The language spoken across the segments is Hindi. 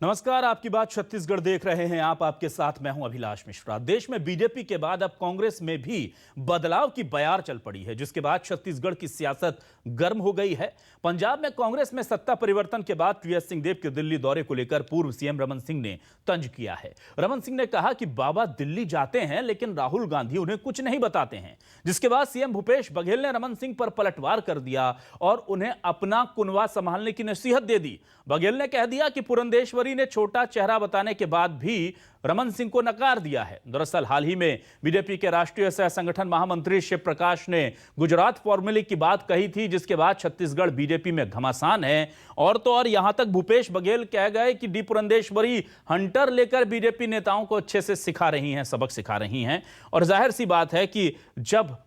नमस्कार, आपकी बात छत्तीसगढ़ देख रहे हैं आप। आपके साथ मैं हूं अभिलाष मिश्रा। देश में बीजेपी के बाद अब कांग्रेस में भी बदलाव की बयार चल पड़ी है, जिसके बाद छत्तीसगढ़ की सियासत गर्म हो गई है। पंजाब में कांग्रेस में सत्ता परिवर्तन के बाद टीएस सिंहदेव के दिल्ली दौरे को लेकर पूर्व सीएम रमन सिंह ने तंज किया है। रमन सिंह ने कहा कि बाबा दिल्ली जाते हैं लेकिन राहुल गांधी उन्हें कुछ नहीं बताते हैं, जिसके बाद सीएम भूपेश बघेल ने रमन सिंह पर पलटवार कर दिया और उन्हें अपना कुनवा संभालने की नसीहत दे दी। बघेल ने कह दिया कि पुरंदेश्वरी ने छोटा चेहरा बताने के बाद भी रमन सिंह को नकार दिया है। दरअसल हाल ही में बीजेपी के राष्ट्रीय सह संगठन महामंत्री शिव प्रकाश ने गुजरात फॉर्मूले की बात कही थी, जिसके बाद छत्तीसगढ़ बीजेपी में घमासान है। और तो और यहां तक भूपेश बघेल कह गए कि डी पुरंदेश्वरी हंटर लेकर बीजेपी नेताओं को अच्छे से सिखा रही हैं, सबक सिखा रही हैं। और जाहिर सी बात है कि जब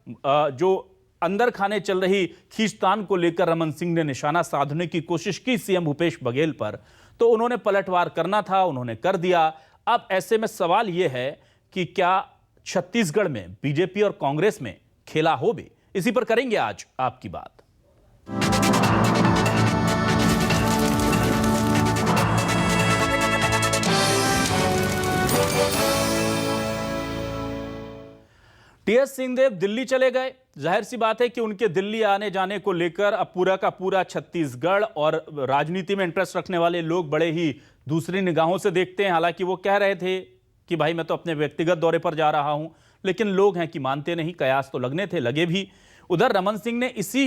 जो अंदर खाने चल रही खींचतान को लेकर रमन सिंह ने निशाना साधने की कोशिश की सीएम भूपेश बघेल पर, तो उन्होंने पलटवार करना था, उन्होंने कर दिया। अब ऐसे में सवाल यह है कि क्या छत्तीसगढ़ में बीजेपी और कांग्रेस में खेला हो भी? इसी पर करेंगे आज आपकी बात। टीएस सिंहदेव दिल्ली चले गए। जाहिर सी बात है कि उनके दिल्ली आने जाने को लेकर अब पूरा का पूरा छत्तीसगढ़ और राजनीति में इंटरेस्ट रखने वाले लोग बड़े ही दूसरी निगाहों से देखते हैं। हालांकि वो कह रहे थे कि भाई मैं तो अपने व्यक्तिगत दौरे पर जा रहा हूं, लेकिन लोग हैं कि मानते नहीं। कयास तो लगने थे, लगे भी। उधर रमन सिंह ने इसी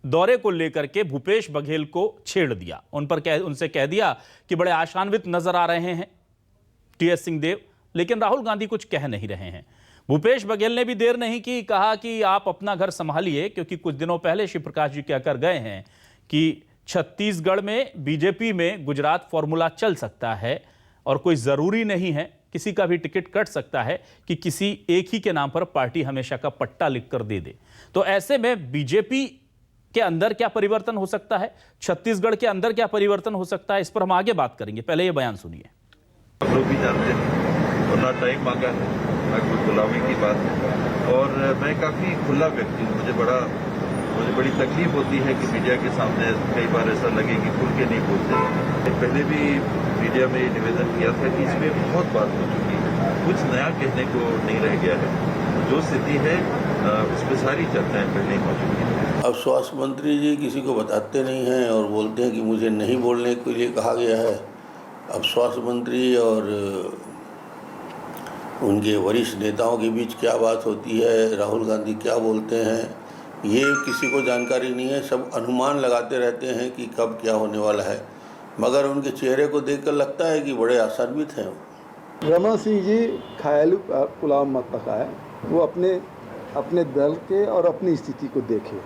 दौरे को लेकर के भूपेश बघेल को छेड़ दिया, उनसे कह दिया कि बड़े आशान्वित नजर आ रहे हैं टीएस सिंहदेव, लेकिन राहुल गांधी कुछ कह नहीं रहे हैं। भूपेश बघेल ने भी देर नहीं की, कहा कि आप अपना घर संभालिए, क्योंकि कुछ दिनों पहले शिव प्रकाश जी कहकर गए हैं कि छत्तीसगढ़ में बीजेपी में गुजरात फॉर्मूला चल सकता है और कोई जरूरी नहीं है, किसी का भी टिकट कट सकता है कि किसी एक ही के नाम पर पार्टी हमेशा का पट्टा लिखकर दे दे। तो ऐसे में बीजेपी के अंदर क्या परिवर्तन हो सकता है, छत्तीसगढ़ के अंदर क्या परिवर्तन हो सकता है, इस पर हम आगे बात करेंगे। पहले ये बयान सुनिए। आप लोग भी जानते हैं और ना टाइम मांगा है, ना कोई गुलामी की बात है, और मैं काफी खुला व्यक्ति हूँ। मुझे बड़ी तकलीफ होती है कि मीडिया के सामने कई बार ऐसा लगे कि खुल के नहीं बोलते। पहले भी मीडिया में ये निवेदन किया था कि इसमें बहुत बात हो चुकी है, कुछ नया कहने को नहीं रह गया है। जो स्थिति है उसमें सारी चर्चाएं पहले ही हो चुकी है। अब स्वास्थ्य मंत्री जी किसी को बताते नहीं हैं और बोलते हैं कि मुझे नहीं बोलने के लिए कहा गया है। अब स्वास्थ्य मंत्री और उनके वरिष्ठ नेताओं के बीच क्या बात होती है, राहुल गांधी क्या बोलते हैं, ये किसी को जानकारी नहीं है। सब अनुमान लगाते रहते हैं कि कब क्या होने वाला है, मगर उनके चेहरे को देखकर लगता है कि बड़े आशान्वित हैं। रमन सिंह जी ख्याली पुलाव मत पकाए, वो अपने दल के और अपनी स्थिति को देखे।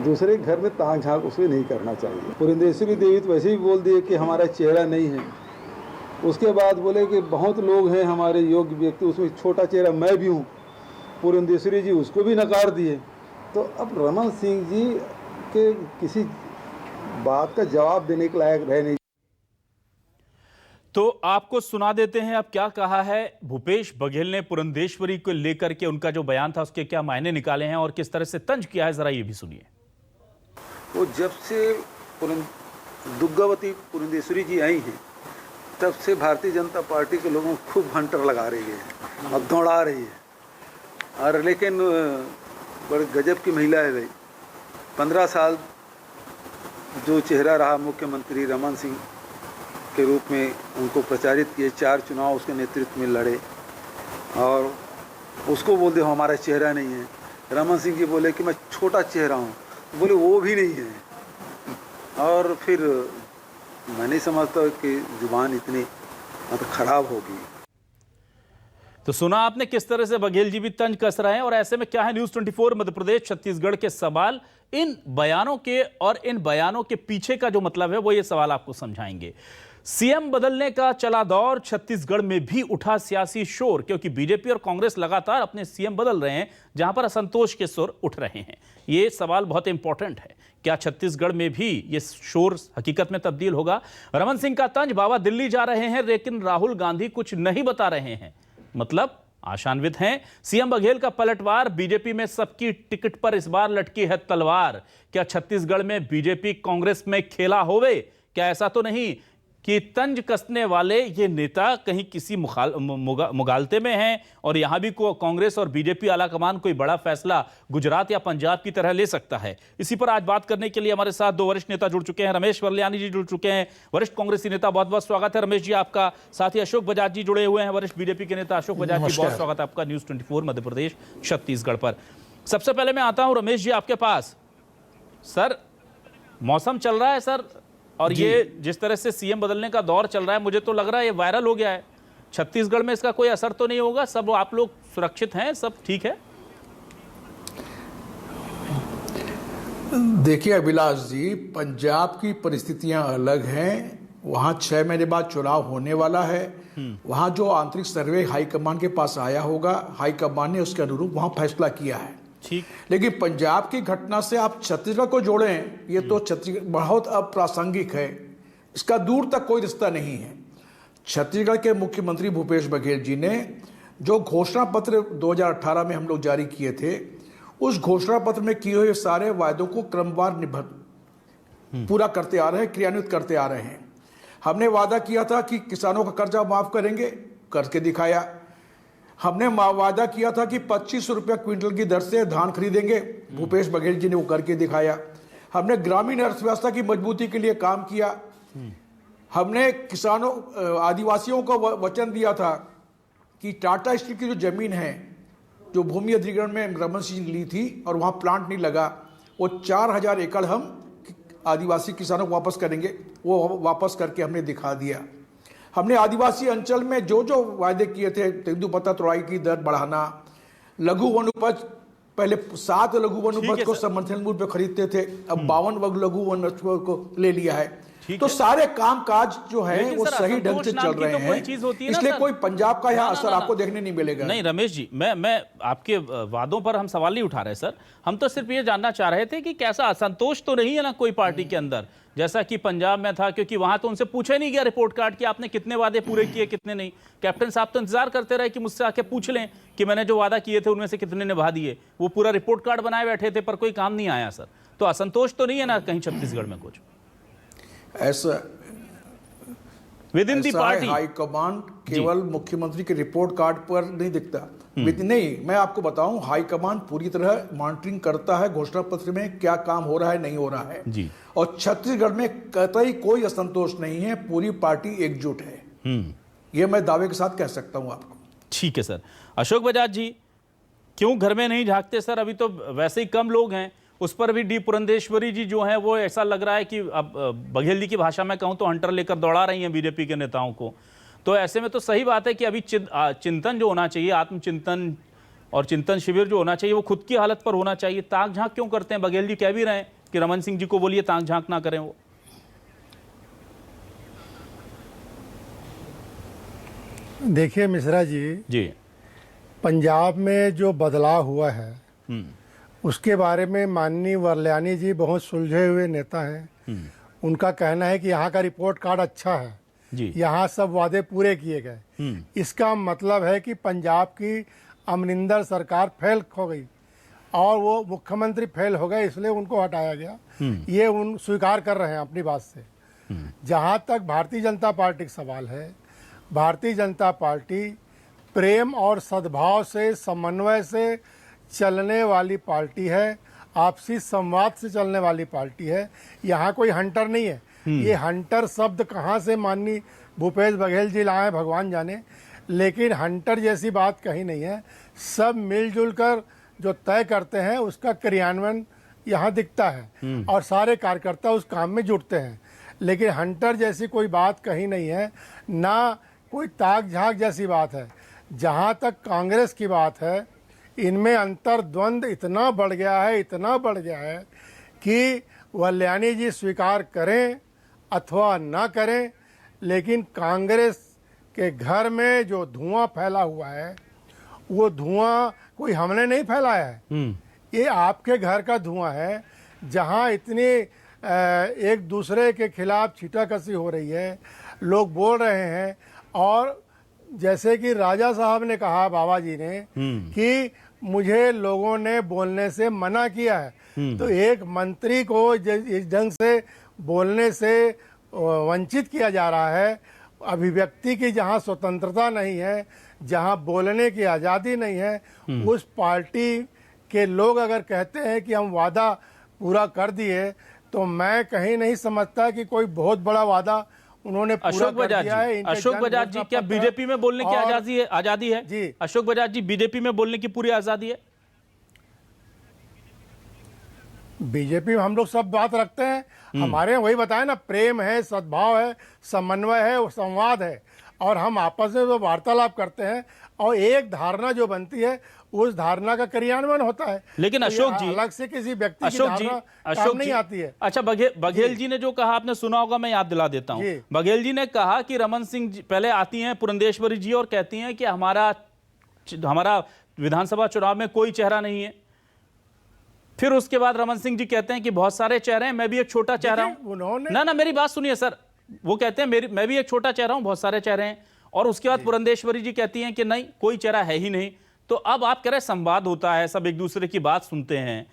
दूसरे घर में ताक झांक उसे नहीं करना चाहिए। पुरंदेश्वरी देवी तो वैसे ही बोल दिए कि हमारा चेहरा नहीं है। उसके बाद बोले कि बहुत लोग हैं हमारे योग्य व्यक्ति, उसमें छोटा चेहरा मैं भी हूँ। पुरंदेश्वरी जी उसको भी नकार दिए। तो अब रमन सिंह जी के किसी बात का जवाब देने के लायक रहे नहीं। तो आपको सुना देते हैं अब क्या कहा है भूपेश बघेल ने पुरंदेश्वरी को लेकर के। उनका जो बयान था उसके क्या मायने निकाले हैं और किस तरह से तंज किया है, जरा ये भी सुनिए। वो जब से दुर्गावती पुरंदेश्वरी जी आई हैं, तब से भारतीय जनता पार्टी के लोगों को खूब हंटर लगा रही है, अब दौड़ा रही है। और लेकिन बड़े गजब की महिला है भाई। 15 साल जो चेहरा रहा मुख्यमंत्री रमन सिंह के रूप में, उनको प्रचारित किए, 4 चुनाव उसके नेतृत्व में लड़े और उसको बोलते हो हमारा चेहरा नहीं है। रमन सिंह जी बोले कि मैं छोटा चेहरा हूँ, बोले वो भी नहीं है। और फिर मैं नहीं समझता कि जुबान इतनी मतलब खराब होगी। तो सुना आपने किस तरह से बघेल जी भी तंज कस रहे हैं। और ऐसे में क्या है न्यूज़ 24 मध्य प्रदेश छत्तीसगढ़ के सवाल, इन बयानों के और इन बयानों के पीछे का जो मतलब है वो ये सवाल आपको समझाएंगे। सीएम बदलने का चला दौर, छत्तीसगढ़ में भी उठा सियासी शोर, क्योंकि बीजेपी और कांग्रेस लगातार अपने सीएम बदल रहे हैं, जहां पर असंतोष के सुर उठ रहे हैं। ये सवाल बहुत इंपॉर्टेंट है, क्या छत्तीसगढ़ में भी ये शोर हकीकत में तब्दील होगा? रमन सिंह का तंज, बाबा दिल्ली जा रहे हैं लेकिन राहुल गांधी कुछ नहीं बता रहे हैं, मतलब आशान्वित हैं। सीएम बघेल का पलटवार, बीजेपी में सबकी टिकट पर इस बार लटकी है तलवार। क्या छत्तीसगढ़ में बीजेपी कांग्रेस में खेला होवे? क्या ऐसा तो नहीं कि तंज कसने वाले ये नेता कहीं किसी मुगालते में हैं और यहां भी कांग्रेस और बीजेपी आलाकमान कोई बड़ा फैसला गुजरात या पंजाब की तरह ले सकता है। इसी पर आज बात करने के लिए हमारे साथ दो वरिष्ठ नेता जुड़ चुके हैं। रमेश वर्ल्यानी जी जुड़ चुके हैं, वरिष्ठ कांग्रेसी नेता, बहुत बहुत स्वागत है रमेश जी आपका। साथ ही अशोक बजाज जी जुड़े हुए हैं, वरिष्ठ बीजेपी के नेता। अशोक बजाज जी, बहुत स्वागत है आपका न्यूज 24 मध्य प्रदेश छत्तीसगढ़ पर। सबसे पहले मैं आता हूं रमेश जी आपके पास। सर, मौसम चल रहा है सर, और ये जिस तरह से सीएम बदलने का दौर चल रहा है, मुझे तो लग रहा है ये वायरल हो गया है। छत्तीसगढ़ में इसका कोई असर तो नहीं होगा? सब आप लोग सुरक्षित हैं, सब ठीक है? देखिए अभिलाष जी, पंजाब की परिस्थितियां अलग हैं। वहां 6 महीने बाद चुनाव होने वाला है। वहां जो आंतरिक सर्वे हाईकमान के पास आया होगा, हाईकमान ने उसके अनुरूप वहां फैसला किया है। ठीक। लेकिन पंजाब की घटना से आप छत्तीसगढ़ को जोड़ें, ये तो छत्तीसगढ़ बहुत अप्रासंगिक है, इसका दूर तक कोई रिश्ता नहीं है। छत्तीसगढ़ के मुख्यमंत्री भूपेश बघेल जी ने जो घोषणा पत्र 2018 में हम लोग जारी किए थे, उस घोषणा पत्र में किए हुए सारे वायदों को क्रमवार पूरा करते आ रहे हैं, क्रियान्वित करते आ रहे हैं। हमने वादा किया था कि किसानों का कर्जा माफ करेंगे, करके दिखाया। हमने वादा किया था कि 25 रुपया क्विंटल की दर से धान खरीदेंगे, भूपेश बघेल जी ने वो करके दिखाया। हमने ग्रामीण अर्थव्यवस्था की मजबूती के लिए काम किया। हमने किसानों, आदिवासियों को वचन दिया था कि टाटा स्टील की जो जमीन है, जो भूमि अधिग्रहण में रमन सिंह ली थी और वहाँ प्लांट नहीं लगा, वो 4000 एकड़ हम आदिवासी किसानों को वापस करेंगे। वो वापस करके हमने दिखा दिया। हमने आदिवासी अंचल में जो जो वायदे किए थे, तेंदुपत्ता तोड़ाई की दर बढ़ाना, लघु वन उपज, पहले 7 लघु वन उपज को समर्थन मूल्य पे खरीदते थे, अब 52 लघु वन उपज को ले लिया है। तो सारे काम काज जो है वो सही ढंग से चल रहे हैं, इसलिए कोई पंजाब का यहाँ असर आपको देखने नहीं मिलेगा। नहीं रमेश जी, मैं आपके वादों पर हम सवाल नहीं उठा रहे सर, हम तो सिर्फ ये जानना चाह रहे थे कि कैसा असंतोष तो नहीं है ना कोई पार्टी के अंदर, जैसा कि पंजाब में था, क्योंकि वहां तो उनसे पूछा नहीं गया रिपोर्ट कार्ड कि आपने कितने वादे पूरे किए कितने नहीं। कैप्टन साहब तो इंतजार करते रहे कि मुझसे आके पूछ लें कि मैंने जो वादा किए थे उनमें से कितने निभा दिए। वो पूरा रिपोर्ट कार्ड बनाए बैठे थे पर कोई काम नहीं आया सर। तो असंतोष तो नहीं है ना कहीं छत्तीसगढ़ में कुछ ऐसा with in the party? High command केवल मुख्यमंत्री के रिपोर्ट कार्ड पर नहीं दिखता। नहीं, मैं आपको बताऊं, हाईकमान पूरी तरह मॉनिटरिंग करता है घोषणा पत्र में क्या काम हो रहा है, नहीं हो रहा है जी। और छत्तीसगढ़ में कतई कोई असंतोष नहीं है, पूरी पार्टी एकजुट है। ये मैं दावे के साथ कह सकता हूं आपको। ठीक है सर। अशोक बजाज जी, क्यों घर में नहीं झांकते सर? अभी तो वैसे ही कम लोग हैं, उस पर भी डी पुरंदेश्वरी जी जो हैं वो ऐसा लग रहा है कि अब बघेल जी की भाषा में कहूं तो हंटर लेकर दौड़ा रही हैं बीजेपी के नेताओं को। तो ऐसे में तो सही बात है कि अभी चिंतन जो होना चाहिए, आत्मचिंतन और चिंतन शिविर जो होना चाहिए वो खुद की हालत पर होना चाहिए। ताक झांक क्यों करते हैं? बघेल जी कह भी रहे हैं कि रमन सिंह जी को बोलिए ताक झांक ना करें वो। देखिए मिश्रा जी, पंजाब में जो बदलाव हुआ है उसके बारे में माननीय वर्ल्यानी जी बहुत सुलझे हुए नेता हैं। उनका कहना है कि यहाँ का रिपोर्ट कार्ड अच्छा है, यहाँ सब वादे पूरे किए गए। इसका मतलब है कि पंजाब की अमरिंदर सरकार फेल हो गई और वो मुख्यमंत्री फेल हो गए, इसलिए उनको हटाया गया। ये उन स्वीकार कर रहे हैं अपनी बात से। जहाँ तक भारतीय जनता पार्टी का सवाल है, भारतीय जनता पार्टी प्रेम और सद्भाव से, समन्वय से चलने वाली पार्टी है, आपसी संवाद से चलने वाली पार्टी है। यहाँ कोई हंटर नहीं है। ये हंटर शब्द कहाँ से माननीय भूपेश बघेल जी लाए भगवान जाने, लेकिन हंटर जैसी बात कहीं नहीं है। सब मिलजुल कर जो तय करते हैं उसका क्रियान्वयन यहाँ दिखता है और सारे कार्यकर्ता उस काम में जुटते हैं। लेकिन हंटर जैसी कोई बात कहीं नहीं है, ना कोई ताक झांक जैसी बात है। जहाँ तक कांग्रेस की बात है, इनमें अंतर्द्वंद इतना बढ़ गया है, इतना बढ़ गया है कि वर्ल्यानी जी स्वीकार करें अथवा ना करें, लेकिन कांग्रेस के घर में जो धुआं फैला हुआ है वो धुआं कोई हमने नहीं फैलाया है। ये आपके घर का धुआं है, जहाँ इतनी एक दूसरे के खिलाफ छीटाकशी हो रही है, लोग बोल रहे हैं। और जैसे कि राजा साहब ने कहा, बाबा जी ने, कि मुझे लोगों ने बोलने से मना किया है। तो एक मंत्री को इस ढंग से बोलने से वंचित किया जा रहा है। अभिव्यक्ति की जहाँ स्वतंत्रता नहीं है, जहाँ बोलने की आज़ादी नहीं है, उस पार्टी के लोग अगर कहते हैं कि हम वादा पूरा कर दिए, तो मैं कहीं नहीं समझता कि कोई बहुत बड़ा वादा उन्होंने पूरा कर दिया है। अशोक बजाज जी, क्या बीजेपी में बोलने की आजादी है? जी अशोक बजाज जी, बीजेपी में बोलने की पूरी आजादी है? बीजेपी में हम लोग सब बात रखते हैं, हमारे यहाँ वही बताया ना, प्रेम है, सद्भाव है, समन्वय है, संवाद है, और हम आपस में वो वार्तालाप करते हैं और एक धारणा जो बनती है उस धारणा का क्रियान्वयन होता है। लेकिन तो अशोक जी, अलग से किसी व्यक्ति की धारणा काम नहीं आती है। अच्छा, बघेल जी ने जो कहा आपने सुना होगा, मैं याद दिला देता हूं। बघेल जी ने कहा कि रमन सिंह जी पहले आती हैं पुरंदेश्वरी जी और कहती हैं कि हमारा विधानसभा चुनाव में कोई चेहरा नहीं है। फिर उसके बाद रमन सिंह जी कहते हैं कि बहुत सारे चेहरे हैं, मैं भी एक छोटा चेहरा हूं। उन्होंने ना मेरी बात सुनिए सर, वो कहते हैं मैं भी एक छोटा चेहरा हूं, बहुत सारे चेहरे हैं। और उसके बाद पुरंदेश्वरी जी कहती हैं कि नहीं, कोई चेहरा है ही नहीं। तो अब आप कह रहे संवाद होता है, सब एक दूसरे की बात सुनते हैं।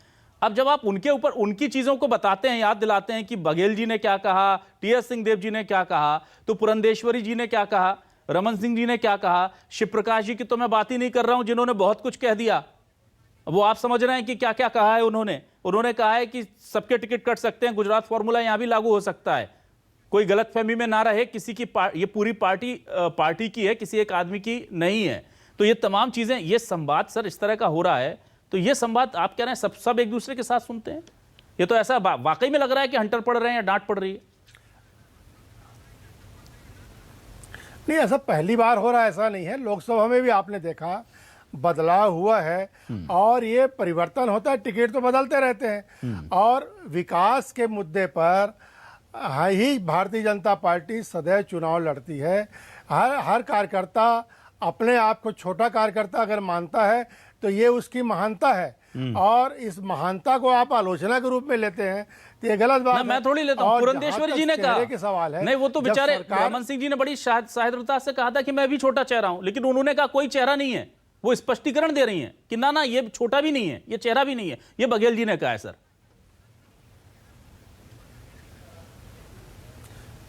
अब जब आप उनके ऊपर उनकी चीजों को बताते हैं, याद दिलाते हैं कि बघेल जी ने क्या कहा, टी.एस. सिंहदेव जी ने क्या कहा, तो पुरंदेश्वरी जी ने क्या कहा, रमन सिंह जी ने क्या कहा, शिव प्रकाश जी की तो मैं बात ही नहीं कर रहा हूं जिन्होंने बहुत कुछ कह दिया। वो आप समझ रहे हैं कि क्या क्या कहा है उन्होंने कहा है कि सबके टिकट कट सकते हैं, गुजरात फॉर्मूला यहां भी लागू हो सकता है, कोई गलतफहमी में ना रहे किसी की। ये पूरी पार्टी की है, किसी एक आदमी की नहीं है। तो ये तमाम चीजें, ये संवाद सर इस तरह का हो रहा है, तो ये संवाद आप कह रहे हैं सब एक दूसरे के साथ सुनते हैं। ये तो ऐसा वाकई में लग रहा है कि हंटर पड़ रहे हैं या डांट पड़ रही है। नहीं, ऐसा पहली बार हो रहा है ऐसा नहीं है। लोकसभा में भी आपने देखा बदलाव हुआ है, और ये परिवर्तन होता है, टिकट तो बदलते रहते हैं। और विकास के मुद्दे पर ही भारतीय जनता पार्टी सदैव चुनाव लड़ती है। हर कार्यकर्ता अपने आप को छोटा कार्यकर्ता अगर मानता है तो ये उसकी महानता है, और इस महानता को आप आलोचना के रूप में लेते हैं तो ये गलत बात है। मैं थोड़ी लेता हूं। पुरंदेश्वरी जी ने कहा कि सवाल है, नहीं, वो तो बेचारे रमन सिंह जी ने बड़ी साहित्यता से कहा था कि मैं भी छोटा चेहरा हूं, लेकिन उन्होंने कहा कोई चेहरा नहीं है। वो स्पष्टीकरण दे रही हैं कि ना ये छोटा भी नहीं है, ये चेहरा भी नहीं है। ये बघेल जी ने कहा है सर।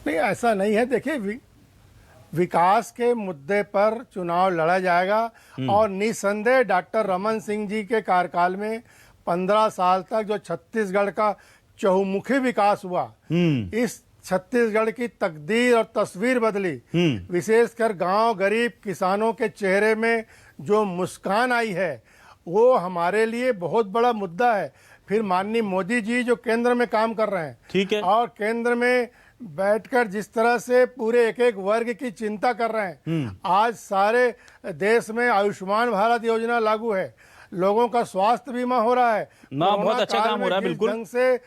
नहीं, ऐसा नहीं है। देखिए, विकास के मुद्दे पर चुनाव लड़ा जाएगा, और निसंदेह डॉक्टर रमन सिंह जी के कार्यकाल में 15 साल तक जो छत्तीसगढ़ का चहुमुखी विकास हुआ, इस छत्तीसगढ़ की तकदीर और तस्वीर बदली। विशेषकर गांव गरीब किसानों के चेहरे में जो मुस्कान आई है, वो हमारे लिए बहुत बड़ा मुद्दा है। फिर माननीय मोदी जी जो केंद्र में काम कर रहे हैं, ठीक है, और केंद्र में बैठकर जिस तरह से पूरे एक एक वर्ग की चिंता कर रहे हैं। आज सारे देश में आयुष्मान भारत योजना लागू है, लोगों का स्वास्थ्य बीमा हो रहा है ना, बहुत अच्छा काम हो रहा है बिल्कुल,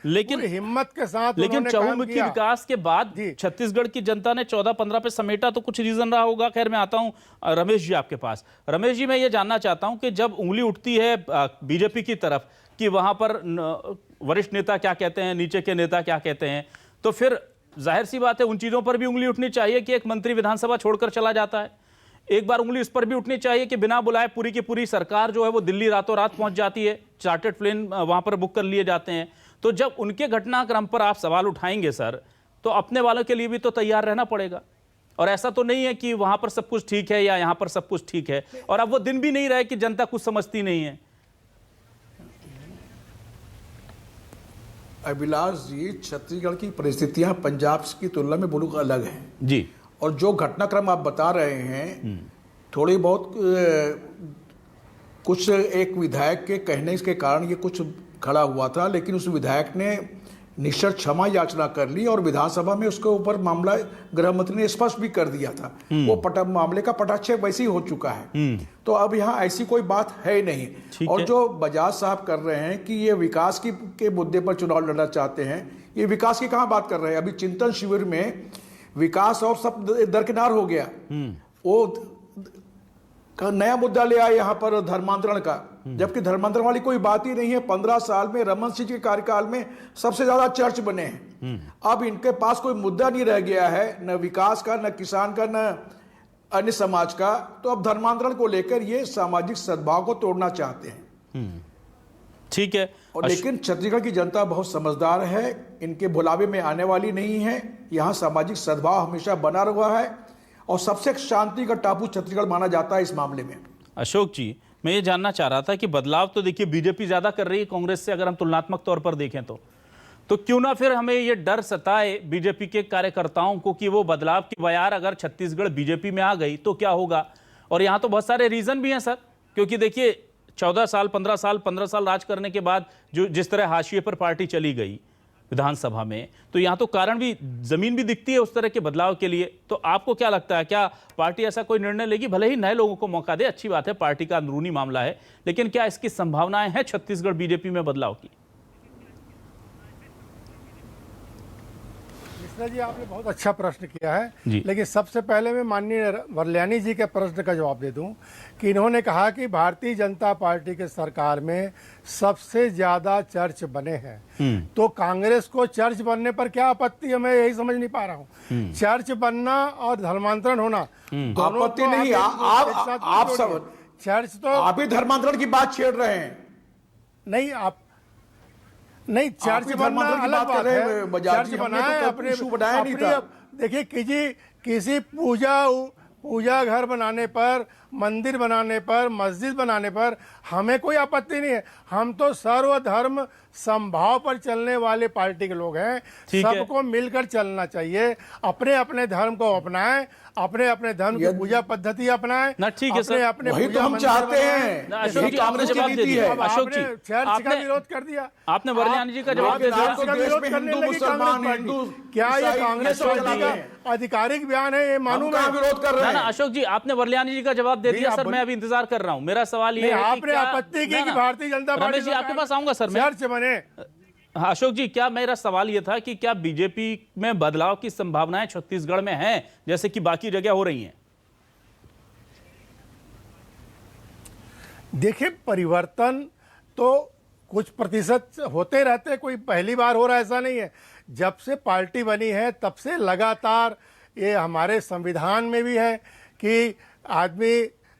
लेकिन हिम्मत के साथ। लेकिन चहुमुखी विकास के बाद छत्तीसगढ़ की जनता ने 14-15 पे समेटा, तो कुछ रीजन रहा होगा। खैर, मैं आता हूं रमेश जी आपके पास। रमेश जी, मैं ये जानना चाहता हूं कि जब उंगली उठती है बीजेपी की तरफ कि वहां पर वरिष्ठ नेता क्या कहते हैं, नीचे के नेता क्या कहते हैं, तो फिर जाहिर सी बात है उन चीजों पर भी उंगली उठनी चाहिए कि एक मंत्री विधानसभा छोड़कर चला जाता है। एक बार उंगली उस पर भी उठनी चाहिए कि बिना बुलाए पूरी की पूरी सरकार जो है वो दिल्ली रातों रात पहुंच जाती है, चार्टर्ड प्लेन वहां पर बुक कर लिए जाते हैं। तो जब उनके घटनाक्रम पर आप सवाल उठाएंगे सर, तो अपने वालों के लिए भी तो तैयार रहना पड़ेगा। और ऐसा तो नहीं है कि वहां पर सब कुछ ठीक है या यहां पर सब कुछ ठीक है, और अब वो दिन भी नहीं रहे कि जनता कुछ समझती नहीं है। अभिलाष जी, छत्तीसगढ़ की परिस्थितियां पंजाब की तुलना में बिल्कुल अलग हैं जी, और जो घटनाक्रम आप बता रहे हैं, थोड़ी बहुत कुछ एक विधायक के कहने के कारण ये कुछ खड़ा हुआ था, लेकिन उस विधायक ने निश्चित क्षमा याचना कर ली, और विधानसभा में उसके ऊपर मामला गृह मंत्री ने स्पष्ट भी कर दिया था। वो मामले का पटाक्षेप वैसे ही हो चुका है। तो अब यहाँ ऐसी कोई बात है नहीं। और जो बजाज साहब कर रहे हैं कि ये विकास के मुद्दे पर चुनाव लड़ना चाहते हैं, ये विकास की कहाँ बात कर रहे हैं। अभी चिंतन शिविर में विकास और सब दरकिनार हो गया। वो नया मुद्दा ले आया यहाँ पर धर्मांतरण का, जबकि धर्मांतरण वाली कोई बात ही नहीं है। 15 साल में रमन सिंह के कार्यकाल में सबसे ज्यादा चर्च बने हैं। अब इनके पास कोई मुद्दा नहीं रह गया है, न विकास का, न किसान का, न अन्य समाज का। तो अब धर्मांतरण को लेकर ये सामाजिक सद्भाव को तोड़ना चाहते हैं। ठीक है। और लेकिन छत्तीसगढ़ की जनता बहुत समझदार है, इनके बुलावे में आने वाली नहीं है। यहाँ सामाजिक सद्भाव हमेशा बना हुआ है और सबसे शांति का टापू छत्तीसगढ़ माना जाता है इस मामले में। अशोक जी, मैं ये जानना चाह रहा था कि बदलाव तो देखिए बीजेपी ज्यादा कर रही है कांग्रेस से, अगर हम तुलनात्मक तौर पर देखें तो क्यों ना फिर हमें ये डर सताए बीजेपी के कार्यकर्ताओं को कि वो बदलाव की बयार अगर छत्तीसगढ़ बीजेपी में आ गई तो क्या होगा। और यहाँ तो बहुत सारे रीजन भी हैं सर, क्योंकि देखिए 14 साल 15 साल राज करने के बाद जो जिस तरह हाशिए पर पार्टी चली गई विधानसभा में, तो यहाँ तो कारण भी, जमीन भी दिखती है उस तरह के बदलाव के लिए। तो आपको क्या लगता है, क्या पार्टी ऐसा कोई निर्णय लेगी? भले ही नए लोगों को मौका दे, अच्छी बात है, पार्टी का अंदरूनी मामला है, लेकिन क्या इसकी संभावनाएं हैं छत्तीसगढ़ बीजेपी में बदलाव की? मिश्रा जी, आपने बहुत अच्छा प्रश्न किया है, जी। लेकिन सबसे पहले मैं माननीय वर्ल्यानी जी के प्रश्न का जवाब दे दूं कि इन्होंने कहा कि भारतीय जनता पार्टी के सरकार में सबसे ज्यादा चर्च बने हैं। तो कांग्रेस को चर्च बनने पर क्या आपत्ति है, मैं यही समझ नहीं पा रहा हूं। चर्च बनना और धर्मांतरण होना आपत्ति नहीं, आप सब चर्च तो आप ही धर्मांतरण की बात छेड़ रहे हैं। नहीं, आप नहीं, चर्च बनना अलग बात है। चर्च बनाए अपने नहीं था। देखिए, किसी पूजा घर बनाने पर, मंदिर बनाने पर, मस्जिद बनाने पर हमें कोई आपत्ति नहीं है। हम तो सर्वधर्म समभाव पर चलने वाले पार्टी के लोग हैं। सबको मिलकर चलना चाहिए, अपने अपने धर्म को अपनाएं, अपने अपने धर्म की पूजा पद्धति अपनाएं ना। ठीक है सर, अपने वही तो हम चाहते हैं। अशोक जी, आपने जवाब दे दिया। अशोक जी, चर्च का विरोध कर दिया, आपने वर्ल्यानी जी का जवाब दे दिया। क्या ये कांग्रेस पार्टी का आधिकारिक बयान है? ये मानूं मैं विरोध कर रहे हैं। अशोक जी, आपने वर्ल्यानी जी का जवाब दे दिया सर, मैं अभी इंतजार कर रहा हूं। मेरा सवाल ये है, आपने आपत्ति की कि भारतीय जनता पार्टी, रमेश जी आपके पास आऊंगा सर, चर्च बने। हाँ अशोक जी, क्या मेरा सवाल ये था कि क्या बीजेपी में बदलाव की संभावनाएं छत्तीसगढ़ में हैं जैसे कि बाकी जगह हो रही हैं? देखिए, परिवर्तन तो कुछ प्रतिशत होते रहते, कोई पहली बार हो रहा है ऐसा नहीं है। जब से पार्टी बनी है तब से लगातार, ये हमारे संविधान में भी है कि आदमी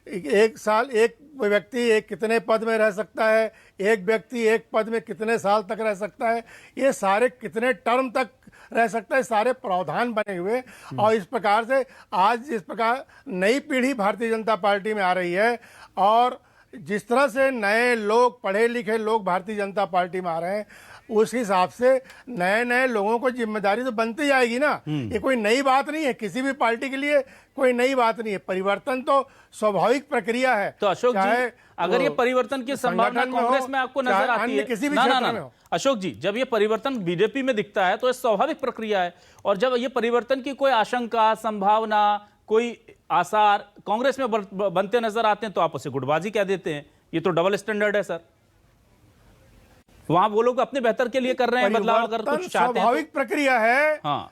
एक साल, एक व्यक्ति एक कितने पद में रह सकता है, एक व्यक्ति एक पद में कितने साल तक रह सकता है, ये सारे कितने टर्म तक रह सकता है, सारे प्रावधान बने हुए। और इस प्रकार से आज जिस प्रकार नई पीढ़ी भारतीय जनता पार्टी में आ रही है और जिस तरह से नए लोग, पढ़े लिखे लोग भारतीय जनता पार्टी में आ रहे हैं, उस हिसाब से नए नए लोगों को जिम्मेदारी तो बनती जाएगी ना। ये कोई नई बात नहीं है, किसी भी पार्टी के लिए कोई नई बात नहीं है। परिवर्तन तो स्वाभाविक प्रक्रिया है। तो अशोक जी, अगर ये परिवर्तन की संभावना कांग्रेस में आपको नजर आती है, किसी भी क्षेत्र में हो, अशोक जी, जब ये परिवर्तन बीजेपी में दिखता है तो ये स्वाभाविक प्रक्रिया है, और जब ये परिवर्तन की कोई आशंका, संभावना, कोई आसार कांग्रेस में बनते नजर आते हैं तो आप उसे गुटबाजी कह देते हैं। ये तो डबल स्टैंडर्ड है सर। वहां वो लोग अपने बेहतर के लिए कर रहे हैं बदलाव, अगर कुछ चाहते हैं। स्वाभाविक प्रक्रिया है। हाँ,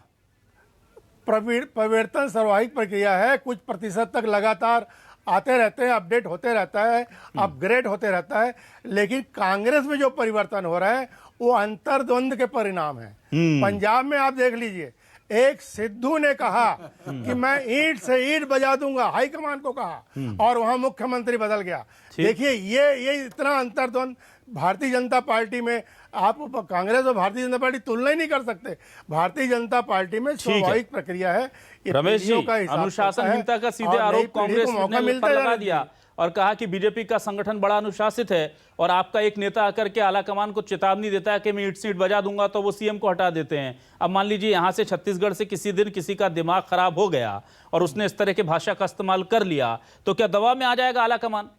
परिवर्तन स्वाभाविक प्रक्रिया है। कुछ प्रतिशत तक लगातार आते रहते हैं, अपडेट होते रहता है, अपग्रेड होते रहता है। लेकिन कांग्रेस में जो परिवर्तन हो रहा है वो अंतर्द्वंद के परिणाम है। पंजाब में आप देख लीजिए, एक सिद्धू ने कहा कि मैं ईंट से ईंट बजा दूंगा, हाईकमान को कहा, और वहां मुख्यमंत्री बदल गया। देखिए, ये इतना अंतर्द्वंद भारतीय जनता पार्टी में, आप कांग्रेस और भारतीय जनता पार्टी तुलना ही नहीं कर सकते। भारतीय जनता पार्टी में स्वाभाविक प्रक्रिया है। रमेश जी, अनुशासनहीनता का सीधे आरोप कांग्रेस ने पर लगा दिया और कहा कि बीजेपी का संगठन बड़ा अनुशासित है, और आपका एक नेता आकर के आलाकमान को चेतावनी देता है कि मैं ईंट सीट बजा दूंगा तो वो सीएम को हटा देते हैं। अब मान लीजिए यहां से छत्तीसगढ़ से किसी दिन किसी का दिमाग खराब हो गया और उसने इस तरह की भाषा का इस्तेमाल कर लिया तो क्या दबाव में आ जाएगा आलाकमान?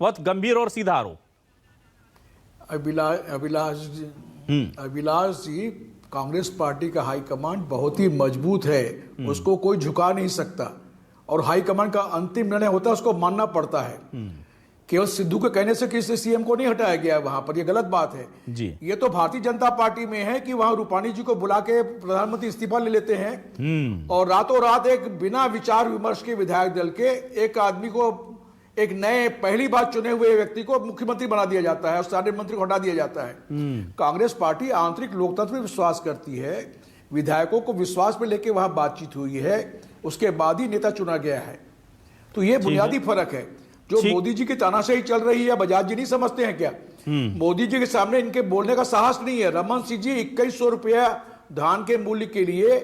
बहुत गंभीर और सीधा आरोप। अभिलाष जी, कांग्रेस पार्टी का हाईकमांड बहुत ही मजबूत है, उसको कोई झुका नहीं सकता, और हाईकमांड का अंतिम निर्णय होता है, उसको मानना पड़ता है। केवल सिद्धू के कहने से किसी सीएम को नहीं हटाया गया है वहां पर, ये गलत बात है जी। ये तो भारतीय जनता पार्टी में है कि वहां रूपाणी जी को बुला के प्रधानमंत्री इस्तीफा ले लेते हैं और रातों रात एक बिना विचार विमर्श के विधायक दल के एक आदमी को, एक नए पहली बार चुने हुए व्यक्ति को मुख्यमंत्री बना दिया जाता है और सारे मंत्री को हटा दिया जाता है। कांग्रेस पार्टी आंतरिक लोकतंत्र में विश्वास करती है, विधायकों को विश्वास में लेके वहां बातचीत हुई है, उसके बाद ही नेता चुना गया है। तो ये बुनियादी फर्क है। जो मोदी जी की तानाशाही चल रही है, बजाज जी नहीं समझते हैं क्या? मोदी जी के सामने इनके बोलने का साहस नहीं है। रमन सिंह जी 2100 रुपया धान के मूल्य के लिए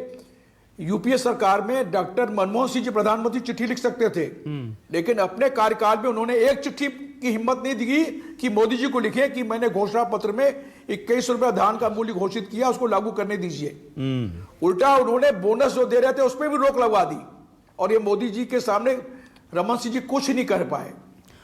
यूपीए सरकार में डॉक्टर मनमोहन सिंह जी प्रधानमंत्री चिट्ठी लिख सकते थे, लेकिन अपने कार्यकाल में उन्होंने एक चिट्ठी की हिम्मत नहीं दी कि मोदी जी को लिखे कि मैंने घोषणा पत्र में 21 रुपया धान का मूल्य घोषित किया, उसको लागू करने दीजिए। उल्टा उन्होंने बोनस जो दे रहे थे उस पर भी रोक लगवा दी, और ये मोदी जी के सामने रमन सिंह जी कुछ नहीं कर पाए।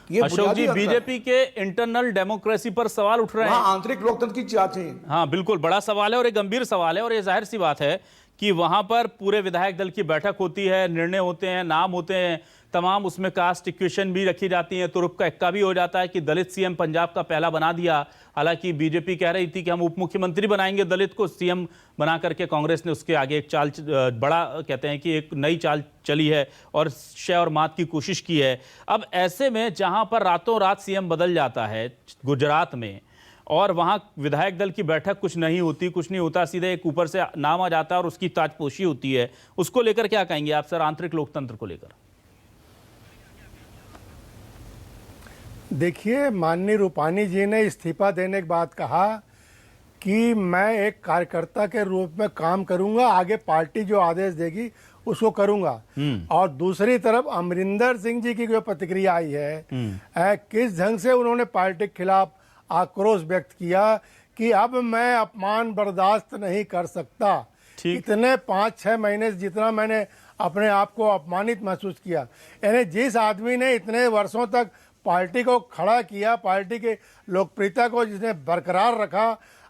ये अशोक जी, बीजेपी के इंटरनल डेमोक्रेसी पर सवाल उठ रहे हैं। आंतरिक लोकतंत्र की जांच है। हाँ बिल्कुल, बड़ा सवाल है और एक गंभीर सवाल है, और ये जाहिर सी बात है कि वहां पर पूरे विधायक दल की बैठक होती है, निर्णय होते हैं, नाम होते हैं तमाम, उसमें कास्ट इक्वेशन भी रखी जाती है, तुरुप का इक्का भी हो जाता है कि दलित सीएम पंजाब का पहला बना दिया। हालांकि बीजेपी कह रही थी कि हम उप मुख्यमंत्री बनाएंगे दलित को, सीएम बना करके कांग्रेस ने उसके आगे एक चाल बड़ा कहते हैं कि एक नई चाल चली है और शय और मात की कोशिश की है। अब ऐसे में जहां पर रातों रात सीएम बदल जाता है गुजरात में, और वहां विधायक दल की बैठक कुछ नहीं होती, कुछ नहीं होता, सीधे एक ऊपर से नाम आ जाता है और उसकी ताजपोशी होती है, उसको लेकर क्या कहेंगे आप सर, आंतरिक लोकतंत्र को लेकर? देखिए, माननीय रूपानी जी ने इस्तीफा देने के बाद कहा कि मैं एक कार्यकर्ता के रूप में काम करूंगा, आगे पार्टी जो आदेश देगी उसको करूंगा। और दूसरी तरफ अमरिंदर सिंह जी की जो प्रतिक्रिया आई है, किस ढंग से उन्होंने पार्टी के खिलाफ आक्रोश व्यक्त किया कि अब मैं अपमान बर्दाश्त नहीं कर सकता। इतने 5-6 महीने से जितना मैंने अपने आप को अपमानित महसूस किया, यानी जिस आदमी ने इतने वर्षों तक पार्टी को खड़ा किया, पार्टी के लोकप्रियता को जिसने बरकरार रखा,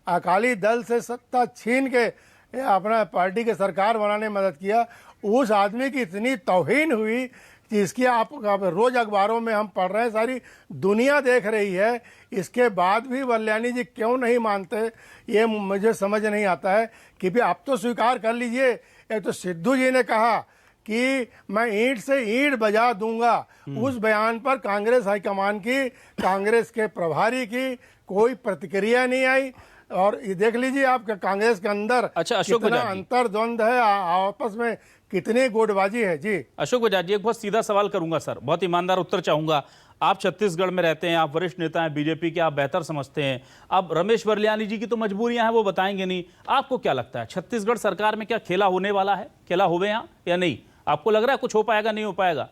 अकाली दल से सत्ता छीन के अपना पार्टी के सरकार बनाने में मदद किया, उस आदमी की इतनी तौहीन हुई कि इसकी आप रोज अखबारों में हम पढ़ रहे हैं, सारी दुनिया देख रही है। इसके बाद भी वल्याणी जी क्यों नहीं मानते, ये मुझे समझ नहीं आता है कि भी आप तो स्वीकार कर लीजिए। एक तो सिद्धू जी ने कहा कि मैं ईंट से ईंट बजा दूंगा, उस बयान पर कांग्रेस हाईकमान की, कांग्रेस के प्रभारी की कोई प्रतिक्रिया नहीं आई। और ये देख लीजिए आप कांग्रेस के अंदर कितना अंतर्द्वंद है, आपस में कितनी गोटबाजी है। जी अशोक बजाज जी, एक बहुत सीधा सवाल करूंगा सर, बहुत ईमानदार उत्तर चाहूंगा। आप छत्तीसगढ़ में रहते हैं, आप वरिष्ठ नेता हैं बीजेपी के, आप बेहतर समझते हैं। अब रमेश वरल्यानी जी की तो मजबूरियां हैं, वो बताएंगे नहीं। आपको क्या लगता है छत्तीसगढ़ सरकार में क्या खेला होने वाला है, खेला होवे यहाँ या नहीं? आपको लग रहा है कुछ हो पाएगा, नहीं हो पाएगा?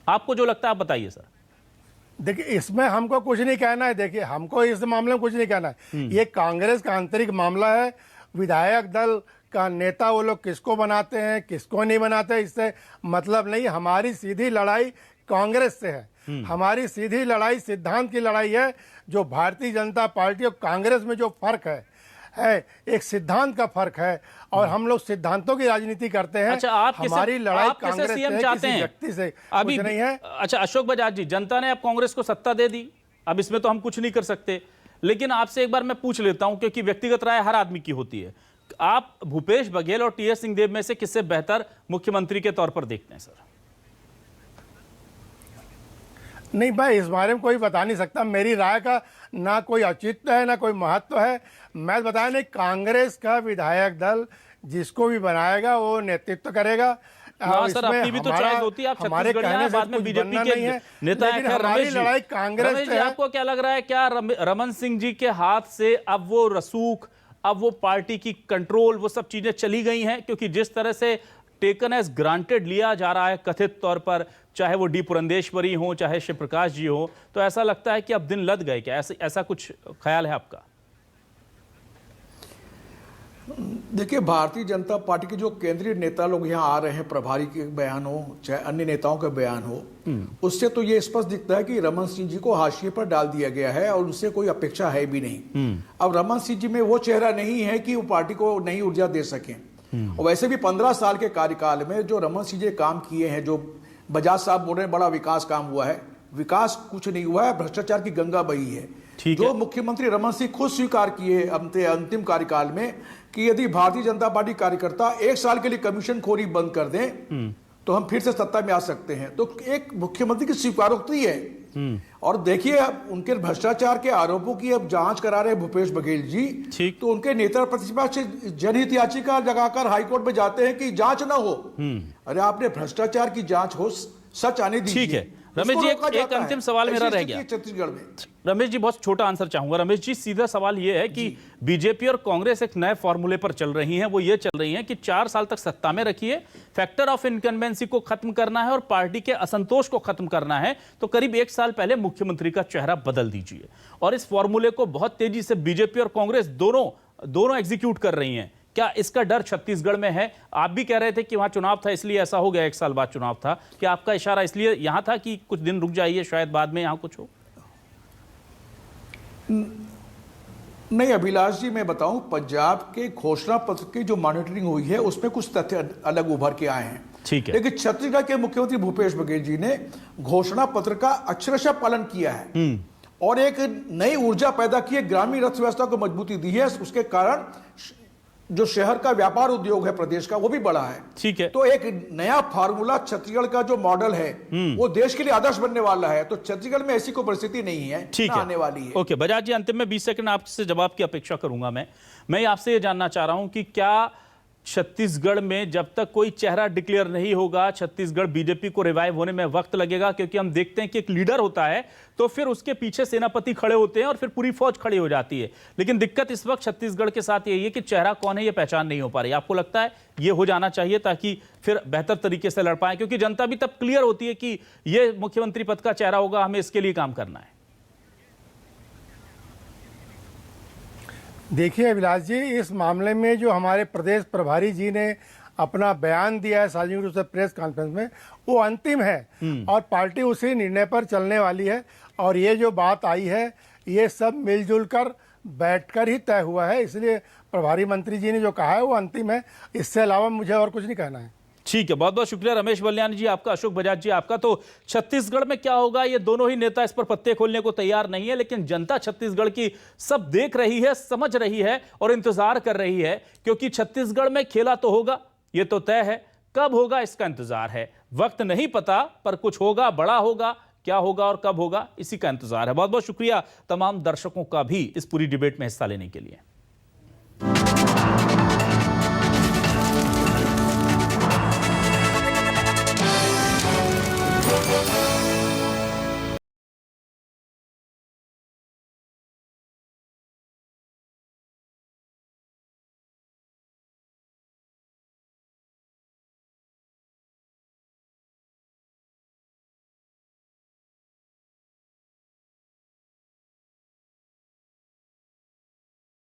आपको जो लगता है आप बताइए सर। देखिए, इसमें हमको कुछ नहीं कहना है। देखिए, हमको इस मामले में कुछ नहीं कहना है। ये कांग्रेस का आंतरिक मामला है। विधायक दल का नेता वो लोग किसको बनाते हैं, किसको नहीं बनाते, इससे मतलब नहीं। हमारी सीधी लड़ाई कांग्रेस से है। हमारी सीधी लड़ाई सिद्धांत की लड़ाई है। जो भारतीय जनता पार्टी और कांग्रेस में जो फर्क है एक सिद्धांत का फर्क है, और हम लोग सिद्धांतों की राजनीति करते हैं। अच्छा, आप हमारी लड़ाई कांग्रेस से, किसी व्यक्ति से अभी कुछ नहीं है। अच्छा अशोक बजाज जी, जनता ने अब कांग्रेस को सत्ता दे दी, अब इसमें तो हम कुछ नहीं कर सकते, लेकिन आपसे एक बार मैं पूछ लेता हूं, क्योंकि व्यक्तिगत राय हर आदमी की होती है। आप भूपेश बघेल और टीएस सिंहदेव में से किससे बेहतर मुख्यमंत्री के तौर पर देखते हैं सर? नहीं भाई, इस बारे में कोई बता नहीं सकता। मेरी राय का ना कोई औचित्य है ना कोई महत्व है। मैं बताया नहीं, कांग्रेस का विधायक दल जिसको भी बनाएगा वो नेतृत्व करेगा। सर, अपनी भी तो चॉइस होती है। आप हमारे कहने से बाद में बीजेपी के नेता हैं, हमारी लड़ाई कांग्रेस से है। आपको क्या लग रहा है, क्या रमन सिंह जी के हाथ से अब वो रसूख, अब वो पार्टी की कंट्रोल, वो सब चीजें चली गई हैं? क्योंकि जिस तरह से टेकन एज ग्रांटेड लिया जा रहा है कथित तौर पर, चाहे वो डी पुरंदेश्वरी हो, चाहे शिव प्रकाश जी हो, तो ऐसा लगता है कि अब दिन लद गए क्या? ऐसा कुछ ख्याल है आपका? देखिए, भारतीय जनता पार्टी के जो केंद्रीय नेता लोग यहाँ आ रहे हैं, प्रभारी के बयान हो चाहे अन्य नेताओं के बयान हो, उससे तो ये स्पष्ट दिखता है कि रमन सिंह जी को हाशिए पर डाल दिया गया है और उनसे कोई अपेक्षा है भी नहीं। अब रमन सिंह जी में वो चेहरा नहीं है कि वो पार्टी को नई ऊर्जा दे सकें। और वैसे भी 15 साल के कार्यकाल में जो रमन सिंह जी काम किए हैं, जो बजाज साहब बोल रहे हैं बड़ा विकास काम हुआ है, विकास कुछ नहीं हुआ है, भ्रष्टाचार की गंगा बही है। जो मुख्यमंत्री रमन सिंह खुद स्वीकार किए अंतिम कार्यकाल में कि यदि भारतीय जनता पार्टी कार्यकर्ता 1 साल के लिए कमीशन खोरी बंद कर दें तो हम फिर से सत्ता में आ सकते हैं, तो एक मुख्यमंत्री की स्वीकारोक्ति है। और देखिए, अब उनके भ्रष्टाचार के आरोपों की अब जांच करा रहे भूपेश बघेल जी, तो उनके नेता प्रतिपक्ष जनहित याचिका लगाकर हाईकोर्ट में जाते हैं कि जांच ना हो। अरे आपने भ्रष्टाचार की जांच हो, सच आने दीजिए। ठीक है। रमेश जी, एक अंतिम सवाल मेरा रह गया छत्तीसगढ़ में। रमेश जी, बहुत छोटा आंसर चाहूंगा। रमेश जी, सीधा सवाल यह है कि बीजेपी और कांग्रेस एक नए फॉर्मूले पर चल रही हैं। वो ये चल रही हैं कि 4 साल तक सत्ता में रखिए, फैक्टर ऑफ इनकम्बेंसी को खत्म करना है और पार्टी के असंतोष को खत्म करना है, तो करीब 1 साल पहले मुख्यमंत्री का चेहरा बदल दीजिए। और इस फॉर्मूले को बहुत तेजी से बीजेपी और कांग्रेस दोनों एग्जीक्यूट कर रही हैं। क्या इसका डर छत्तीसगढ़ में है? आप भी कह रहे थे कि वहां चुनाव था इसलिए ऐसा हो गया, 1 साल बाद चुनाव था। क्या आपका इशारा इसलिए यहां था कि कुछ दिन रुक जाइए, शायद बाद में यहां कुछ हो? नहीं अभिलाष जी, मैं बताऊं, पंजाब के घोषणा पत्र की जो मॉनिटरिंग हुई है उसमें कुछ तथ्य अलग उभर के आए हैं। ठीक है। लेकिन छत्तीसगढ़ के मुख्यमंत्री भूपेश बघेल जी ने घोषणा पत्र का अक्षरशः पालन किया है और एक नई ऊर्जा पैदा की है, ग्रामीण अर्थव्यवस्था को मजबूती दी है। उसके कारण जो शहर का व्यापार उद्योग है प्रदेश का, वो भी बढ़ा है। ठीक है। तो एक नया फार्मूला छत्तीसगढ़ का जो मॉडल है वो देश के लिए आदर्श बनने वाला है। तो छत्तीसगढ़ में ऐसी कोई परिस्थिति नहीं है, ठीक है, आने वाली है। ओके बजाज जी, अंतिम में 20 सेकंड आपसे जवाब की अपेक्षा करूंगा। मैं आपसे ये जानना चाह रहा हूं कि क्या छत्तीसगढ़ में जब तक कोई चेहरा डिक्लेयर नहीं होगा, छत्तीसगढ़ बीजेपी को रिवाइव होने में वक्त लगेगा? क्योंकि हम देखते हैं कि एक लीडर होता है तो फिर उसके पीछे सेनापति खड़े होते हैं और फिर पूरी फौज खड़ी हो जाती है। लेकिन दिक्कत इस वक्त छत्तीसगढ़ के साथ यही है कि चेहरा कौन है ये पहचान नहीं हो पा रही। आपको लगता है ये हो जाना चाहिए ताकि फिर बेहतर तरीके से लड़ पाए? क्योंकि जनता भी तब क्लियर होती है कि ये मुख्यमंत्री पद का चेहरा होगा, हमें इसके लिए काम करना है। देखिए अभिलाष जी, इस मामले में जो हमारे प्रदेश प्रभारी जी ने अपना बयान दिया है सार्वजनिक रूप से प्रेस कॉन्फ्रेंस में, वो अंतिम है और पार्टी उसी निर्णय पर चलने वाली है। और ये जो बात आई है ये सब मिलजुल कर बैठकर ही तय हुआ है, इसलिए प्रभारी मंत्री जी ने जो कहा है वो अंतिम है। इससे अलावा मुझे और कुछ नहीं कहना है। ठीक है, बहुत बहुत शुक्रिया रमेश बलियानी जी आपका, अशोक बजाज जी आपका। तो छत्तीसगढ़ में क्या होगा ये दोनों ही नेता इस पर पत्ते खोलने को तैयार नहीं है, लेकिन जनता छत्तीसगढ़ की सब देख रही है, समझ रही है और इंतजार कर रही है। क्योंकि छत्तीसगढ़ में खेला तो होगा, ये तो तय है, कब होगा इसका इंतजार है। वक्त नहीं पता, पर कुछ होगा, बड़ा होगा। क्या होगा और कब होगा इसी का इंतजार है। बहुत बहुत शुक्रिया तमाम दर्शकों का भी इस पूरी डिबेट में हिस्सा लेने के लिए।